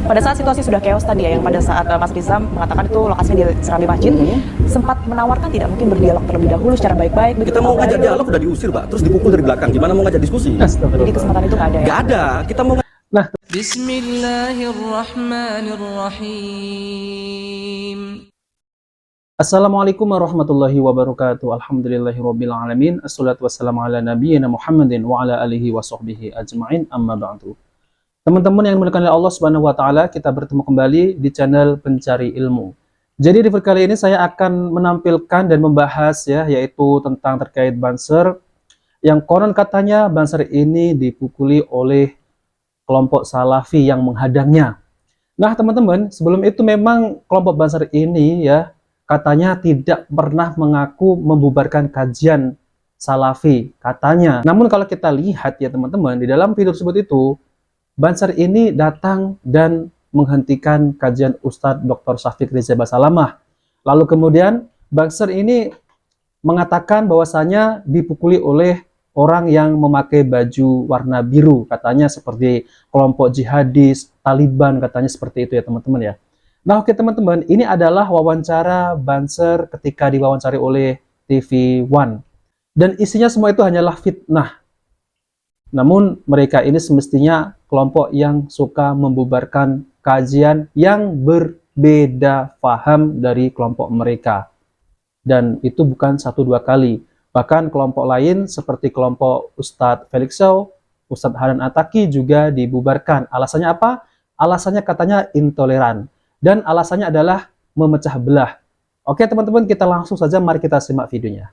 Pada saat situasi sudah chaos tadi ya, yang pada saat Mas Rizam mengatakan itu lokasinya di Serambi Masjid, sempat menawarkan tidak mungkin berdialog terlebih dahulu secara baik-baik? Kita mau ngajak dialog udah diusir, Pak, terus dipukul dari belakang. Gimana mau ngajak diskusi? Jadi kesempatan itu nggak ada ya? Nggak ada. Kita mau Bismillahirrahmanirrahim. Assalamualaikum warahmatullahi wabarakatuh. Alhamdulillahirabbil alamin. Assalatu wassalamu ala nabiyyina Muhammadin wa ala alihi wa sahbihi ajmain. Amma ba'du. Teman-teman yang dimuliakan oleh Allah Subhanahu wa taala, kita bertemu kembali di channel Pencari Ilmu. Jadi di video kali ini saya akan menampilkan dan membahas ya, yaitu tentang terkait Banser yang konon katanya Banser ini dipukuli oleh kelompok Salafi yang menghadangnya. Nah, teman-teman, sebelum itu memang kelompok Banser ini ya katanya tidak pernah mengaku membubarkan kajian Salafi, katanya. Namun kalau kita lihat ya teman-teman, di dalam video tersebut itu, Banser ini datang dan menghentikan kajian Ustadz Dr. Syafiq Rizal Basalamah. Lalu kemudian Banser ini mengatakan bahwasanya dipukuli oleh orang yang memakai baju warna biru, katanya seperti kelompok jihadis, Taliban, katanya seperti itu ya teman-teman ya. Nah, oke teman-teman, ini adalah wawancara Banser ketika diwawancari oleh TV One. Dan isinya semua itu hanyalah fitnah. Namun mereka ini semestinya kelompok yang suka membubarkan kajian yang berbeda paham dari kelompok mereka. Dan itu bukan 1-2 kali. Bahkan kelompok lain seperti kelompok Ustadz Felix Shaw, Ustadz Hanan Attaqi juga dibubarkan. Alasannya apa? Alasannya katanya intoleran. Dan alasannya adalah memecah belah. Oke teman-teman, kita langsung saja mari kita simak videonya.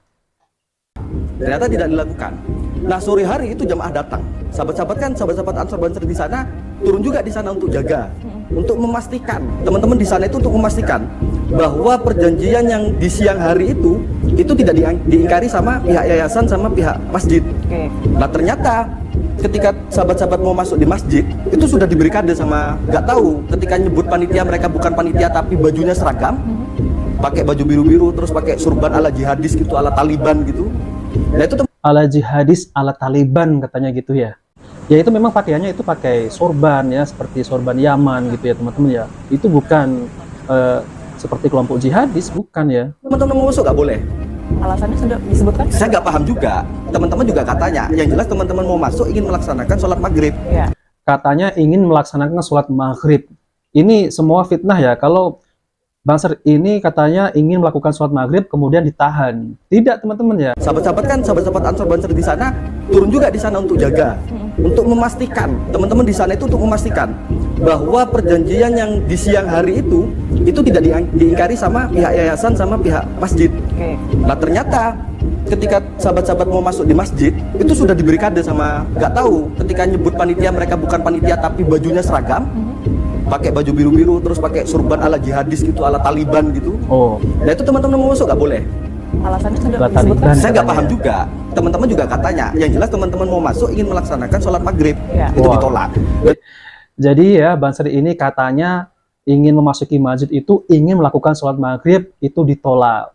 ternyata tidak dilakukan. Nah, sore hari itu jamaah datang. Sahabat-sahabat Ansor Banser di sana turun juga di sana untuk jaga, untuk memastikan teman-teman di sana itu untuk memastikan bahwa perjanjian yang di siang hari itu tidak diingkari sama pihak yayasan sama pihak masjid. Nah, ternyata ketika sahabat-sahabat mau masuk di masjid itu sudah diberi kade sama, nggak tahu ketika nyebut panitia mereka bukan panitia tapi bajunya seragam, pakai baju biru-biru terus pakai surban ala jihadis gitu, ala Taliban gitu. Nah, itu Ala jihadis, ala Taliban katanya gitu ya. Ya itu memang pakaiannya itu pakai sorban ya, seperti sorban Yaman gitu ya teman-teman ya. Itu bukan seperti kelompok jihadis, bukan ya. teman-teman mau masuk nggak boleh. Alasannya sudah disebutkan? Saya nggak paham juga. Teman-teman juga katanya, yang jelas teman-teman mau masuk ingin melaksanakan sholat maghrib. Ya. Katanya ingin melaksanakan sholat maghrib. Ini semua fitnah ya. Kalau Banser ini katanya ingin melakukan sholat maghrib kemudian ditahan. Tidak teman-teman ya. Sahabat-sahabat Ansor Banser di sana turun juga di sana untuk jaga, untuk memastikan teman-teman di sana itu untuk memastikan bahwa perjanjian yang di siang hari itu tidak diingkari sama pihak yayasan sama pihak masjid. Nah, ternyata ketika sahabat-sahabat mau masuk di masjid itu sudah diberi kade sama, nggak tahu ketika nyebut panitia mereka bukan panitia tapi bajunya seragam, pakai baju biru-biru terus pakai surban ala jihadis gitu, ala Taliban gitu. Nah, itu teman-teman mau masuk nggak boleh. Alasannya sudah Ala disebutkan? Taliban. Saya nggak paham juga. Teman-teman juga katanya, yang jelas teman-teman mau masuk ingin melaksanakan sholat maghrib, itu ditolak. Jadi ya Banser ini katanya ingin memasuki masjid itu ingin melakukan sholat maghrib, itu ditolak.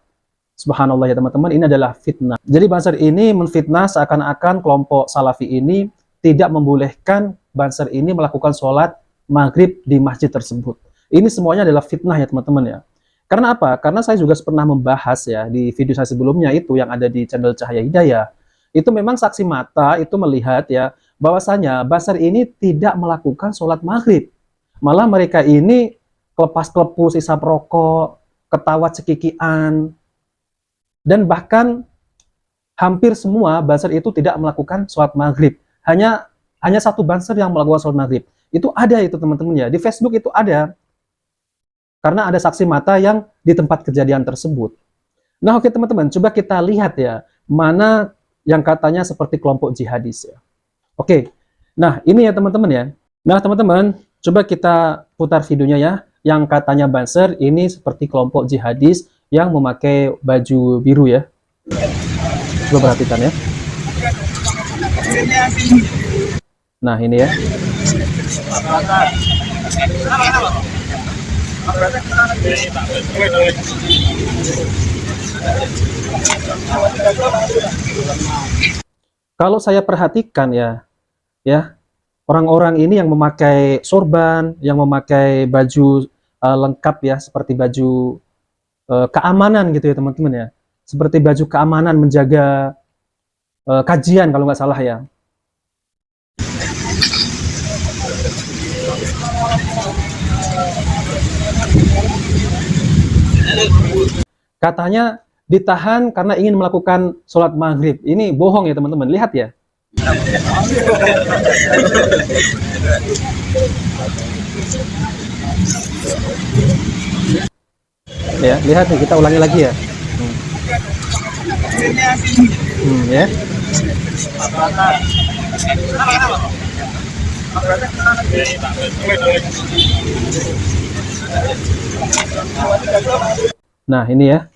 Subhanallah ya teman-teman, ini adalah fitnah. Jadi Banser ini menfitnah seakan-akan kelompok Salafi ini tidak membolehkan Banser ini melakukan sholat maghrib di masjid tersebut. Ini semuanya adalah fitnah ya teman-teman ya. Karena apa? Karena saya juga pernah membahas ya di video saya sebelumnya itu yang ada di channel Cahaya Hidayah. Itu memang saksi mata itu melihat ya bahwasanya Banser ini tidak melakukan sholat maghrib. Malah mereka ini kelepas-kelepus isap rokok, ketawa cekikian, dan bahkan hampir semua Banser itu tidak melakukan sholat maghrib. Hanya satu Banser yang melakukan sholat maghrib. Itu ada itu teman-teman ya, di Facebook itu ada. Karena ada saksi mata yang di tempat kejadian tersebut. Nah oke teman-teman, coba kita lihat ya, mana yang katanya seperti kelompok jihadis ya. Oke, nah ini ya teman-teman ya. Nah teman-teman, coba kita putar videonya ya, yang katanya Banser ini seperti kelompok jihadis yang memakai baju biru ya. Coba perhatikan ya. Nah ini ya. Kalau saya perhatikan ya, orang-orang ini yang memakai sorban, yang memakai baju lengkap ya, seperti baju keamanan gitu ya teman-teman ya, seperti baju keamanan menjaga kajian kalau nggak salah ya. Katanya ditahan karena ingin melakukan sholat maghrib. Ini bohong ya teman-teman, lihat ya. Ya, lihat nih, kita ulangi lagi ya. Ya. Nah, ini ya.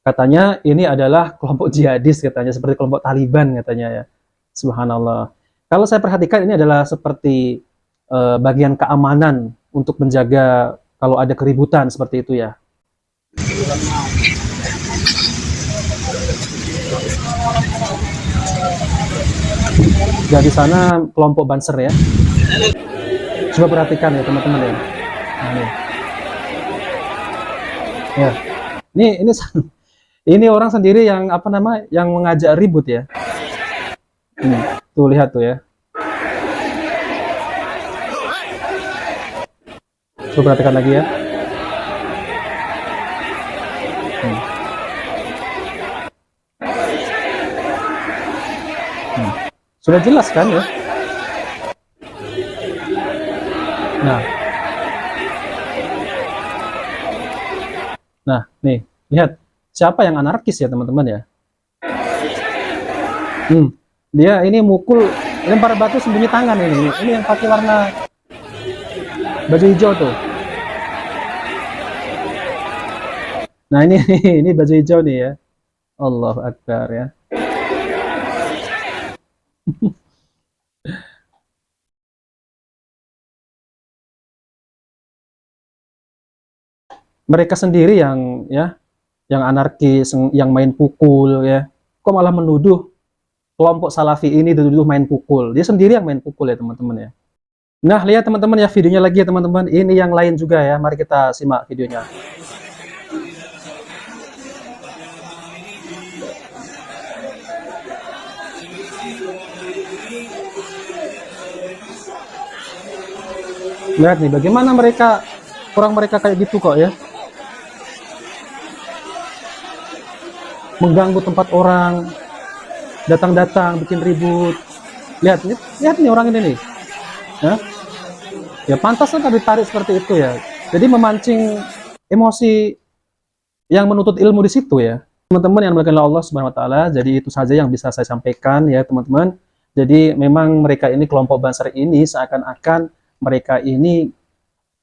Katanya ini adalah kelompok jihadis katanya, seperti kelompok Taliban katanya ya. Subhanallah. Kalau saya perhatikan ini adalah seperti bagian keamanan untuk menjaga kalau ada keributan seperti itu ya. Ya, di sana kelompok Banser ya. Coba perhatikan ya teman-teman ya. Nah, nih. Ya. Ini orang sendiri yang apa nama yang mengajak ribut ya. Tuh lihat tuh ya. Coba perhatikan lagi ya. Sudah jelas kan ya. Nah, nih lihat siapa yang anarkis ya teman-teman ya. Dia ini mukul, lempar batu sembunyi tangan ini. Ini yang pakai warna baju hijau tuh. Nah, ini baju hijau nih ya. Allahu Akbar ya. Mereka sendiri yang ya, yang anarkis, yang main pukul ya. Kok malah menuduh kelompok Salafi ini dituduh main pukul? Dia sendiri yang main pukul ya teman-teman ya. Nah, lihat teman-teman ya videonya lagi ya teman-teman. Ini yang lain juga ya. Mari kita simak videonya. Lihat nih bagaimana orang mereka kayak gitu kok ya. Mengganggu tempat orang, datang-datang bikin ribut. Lihat nih orang ini nih. Ya pantas kan ditarik seperti itu ya. Jadi memancing emosi yang menuntut ilmu di situ ya. Teman-teman yang dimuliakan oleh Allah Subhanahu wa taala, jadi itu saja yang bisa saya sampaikan ya, teman-teman. Jadi memang mereka ini kelompok Banser ini seakan-akan mereka ini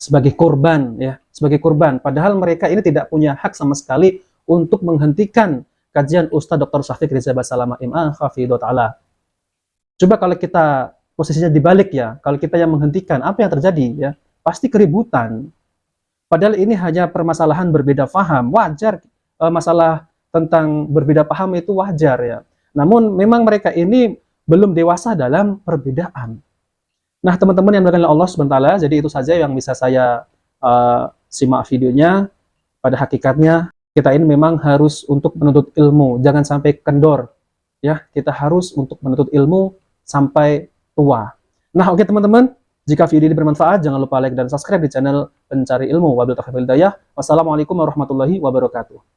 sebagai korban ya, sebagai korban. Padahal mereka ini tidak punya hak sama sekali untuk menghentikan kajian Ustadz Dr. Syafiq Riza Basalamah MA Hafidhahullah Ta'ala. Coba kalau kita posisinya dibalik ya, kalau kita yang menghentikan, apa yang terjadi ya? Pasti keributan. Padahal ini hanya permasalahan berbeda paham, wajar. Masalah tentang berbeda paham itu wajar ya. Namun memang mereka ini belum dewasa dalam perbedaan. Nah teman-teman yang dimuliakan oleh Allah Subhanahu wa taala, jadi itu saja yang bisa saya simak videonya. Pada hakikatnya kita ini memang harus untuk menuntut ilmu, jangan sampai kendor ya. Kita harus untuk menuntut ilmu sampai tua. Nah oke teman-teman, jika video ini bermanfaat jangan lupa like dan subscribe di channel Pencari Ilmu. Wabillahi taufiq wal hidayah. Wassalamualaikum warahmatullahi wabarakatuh.